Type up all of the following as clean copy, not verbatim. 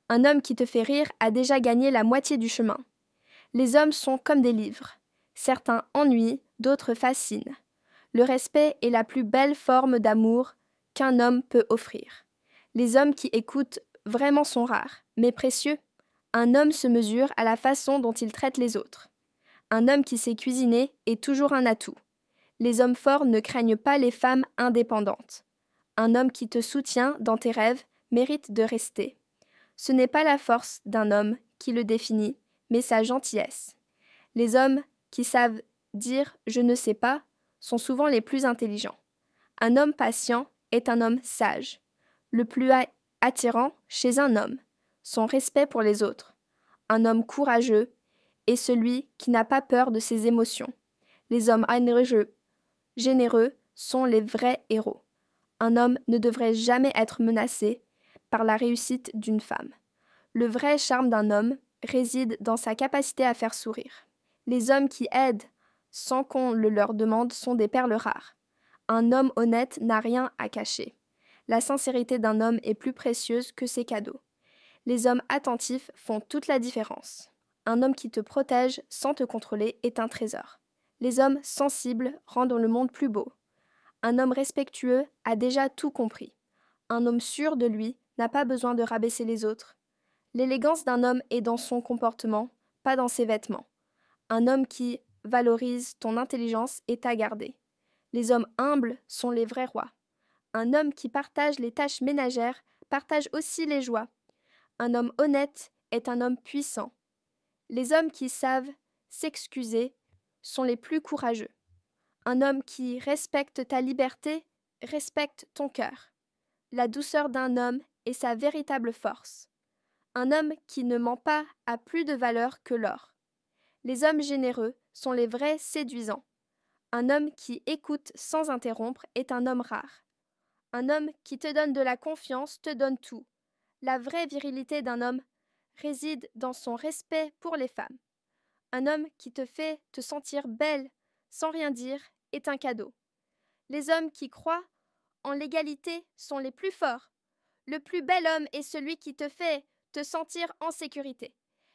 Un homme qui te fait rire a déjà gagné la moitié du chemin. Les hommes sont comme des livres. Certains ennuient, d'autres fascinent. Le respect est la plus belle forme d'amour qu'un homme peut offrir. Les hommes qui écoutent vraiment sont rares, mais précieux. Un homme se mesure à la façon dont il traite les autres. Un homme qui sait cuisiner est toujours un atout. Les hommes forts ne craignent pas les femmes indépendantes. Un homme qui te soutient dans tes rêves mérite de rester. Ce n'est pas la force d'un homme qui le définit, mais sa gentillesse. Les hommes qui savent dire « je ne sais pas » sont souvent les plus intelligents. Un homme patient est un homme sage. Le plus attirant chez un homme, son respect pour les autres. Un homme courageux est celui qui n'a pas peur de ses émotions. Les hommes généreux sont les vrais héros. Un homme ne devrait jamais être menacé par la réussite d'une femme. Le vrai charme d'un homme réside dans sa capacité à faire sourire. Les hommes qui aident sans qu'on le leur demande sont des perles rares. Un homme honnête n'a rien à cacher. La sincérité d'un homme est plus précieuse que ses cadeaux. Les hommes attentifs font toute la différence. Un homme qui te protège sans te contrôler est un trésor. Les hommes sensibles rendent le monde plus beau. Un homme respectueux a déjà tout compris. Un homme sûr de lui n'a pas besoin de rabaisser les autres. L'élégance d'un homme est dans son comportement, pas dans ses vêtements. Un homme qui valorise ton intelligence est à garder. Les hommes humbles sont les vrais rois. Un homme qui partage les tâches ménagères partage aussi les joies. Un homme honnête est un homme puissant. Les hommes qui savent s'excuser sont les plus courageux. Un homme qui respecte ta liberté respecte ton cœur. La douceur d'un homme est sa véritable force. Un homme qui ne ment pas a plus de valeur que l'or. Les hommes généreux sont les vrais séduisants. Un homme qui écoute sans interrompre est un homme rare. Un homme qui te donne de la confiance te donne tout. La vraie virilité d'un homme réside dans son respect pour les femmes. Un homme qui te fait te sentir belle sans rien dire est un cadeau. Les hommes qui croient en l'égalité sont les plus forts. Le plus bel homme est celui qui te fait te sentir en sécurité.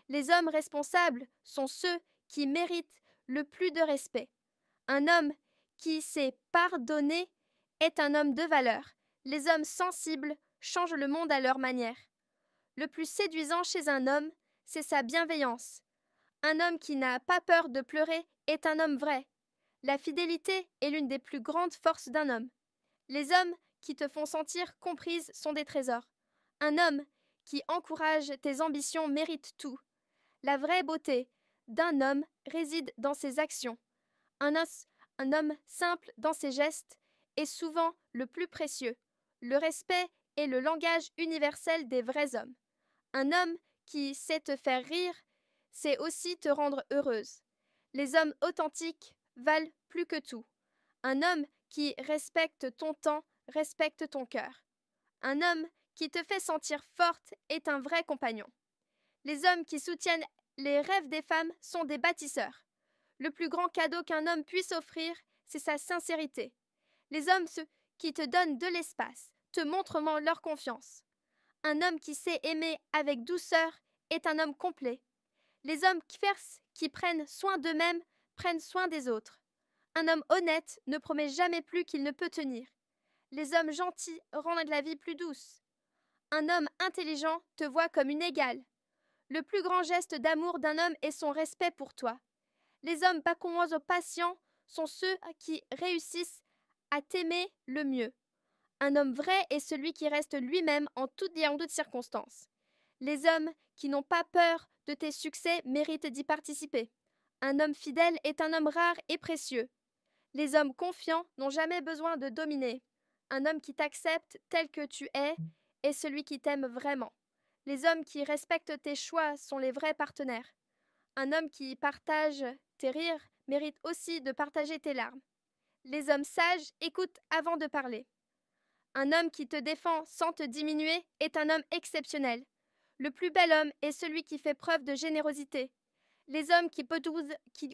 Les hommes responsables sont ceux qui méritent le plus de respect. Un homme qui sait pardonner est un homme de valeur. Les hommes sensibles changent le monde à leur manière. Le plus séduisant chez un homme, c'est sa bienveillance. Un homme qui n'a pas peur de pleurer est un homme vrai. La fidélité est l'une des plus grandes forces d'un homme. Les hommes qui te font sentir comprise sont des trésors. Un homme qui encourage tes ambitions mérite tout. La vraie beauté d'un homme réside dans ses actions. Un homme simple dans ses gestes est souvent le plus précieux. Le respect est le langage universel des vrais hommes. Un homme qui sait te faire rire sait aussi te rendre heureuse. Les hommes authentiques valent plus que tout. Un homme qui respecte ton temps respecte ton cœur. Un homme qui te fait sentir forte est un vrai compagnon. Les hommes qui soutiennent les rêves des femmes sont des bâtisseurs. Le plus grand cadeau qu'un homme puisse offrir, c'est sa sincérité. Les hommes qui te donnent de l'espace, te montrent leur confiance. Un homme qui sait aimer avec douceur est un homme complet. Les hommes qui prennent soin d'eux-mêmes prennent soin des autres. Un homme honnête ne promet jamais plus qu'il ne peut tenir. Les hommes gentils rendent la vie plus douce. Un homme intelligent te voit comme une égale. Le plus grand geste d'amour d'un homme est son respect pour toi. Les hommes patients sont ceux qui réussissent à t'aimer le mieux. Un homme vrai est celui qui reste lui-même en toutes circonstances. Les hommes qui n'ont pas peur de tes succès méritent d'y participer. Un homme fidèle est un homme rare et précieux. Les hommes confiants n'ont jamais besoin de dominer. Un homme qui t'accepte tel que tu es est celui qui t'aime vraiment. Les hommes qui respectent tes choix sont les vrais partenaires. Un homme qui partage tes rires mérite aussi de partager tes larmes. Les hommes sages écoutent avant de parler. Un homme qui te défend sans te diminuer est un homme exceptionnel. Le plus bel homme est celui qui fait preuve de générosité. Les hommes qui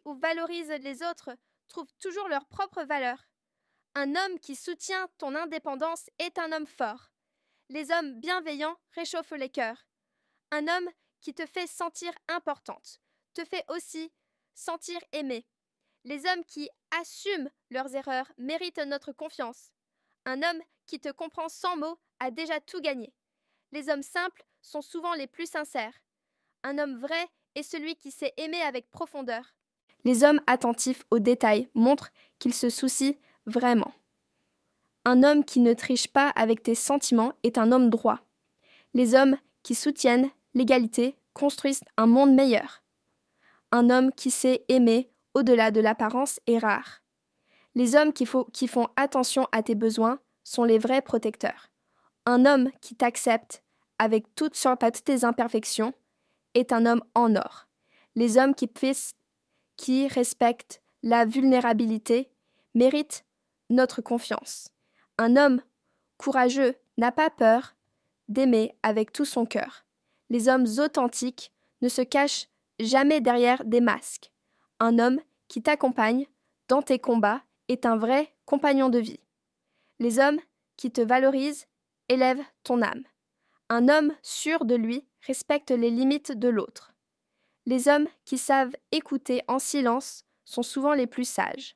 valorisent les autres trouvent toujours leur propre valeur. Un homme qui soutient ton indépendance est un homme fort. Les hommes bienveillants réchauffent les cœurs. Un homme qui te fait sentir importante, te fait aussi sentir aimée. Les hommes qui assument leurs erreurs méritent notre confiance. Un homme qui te comprend sans mots a déjà tout gagné. Les hommes simples sont souvent les plus sincères. Un homme vrai est celui qui sait aimer avec profondeur. Les hommes attentifs aux détails montrent qu'ils se soucient vraiment. Un homme qui ne triche pas avec tes sentiments est un homme droit. Les hommes qui soutiennent l'égalité construisent un monde meilleur. Un homme qui sait aimer au-delà de l'apparence est rare. Les hommes qui font attention à tes besoins sont les vrais protecteurs. Un homme qui t'accepte avec toutes tes imperfections est un homme en or. Les hommes qui respectent la vulnérabilité méritent notre confiance. Un homme courageux n'a pas peur d'aimer avec tout son cœur. Les hommes authentiques ne se cachent jamais derrière des masques. Un homme qui t'accompagne dans tes combats est un vrai compagnon de vie. Les hommes qui te valorisent élèvent ton âme. Un homme sûr de lui respecte les limites de l'autre. Les hommes qui savent écouter en silence sont souvent les plus sages.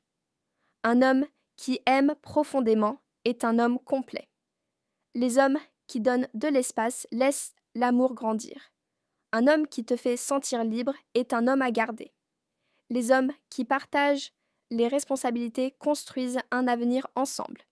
Un homme qui aime profondément est un homme complet. Les hommes qui donnent de l'espace laissent l'amour grandir. Un homme qui te fait sentir libre est un homme à garder. Les hommes qui partagent les responsabilités construisent un avenir ensemble.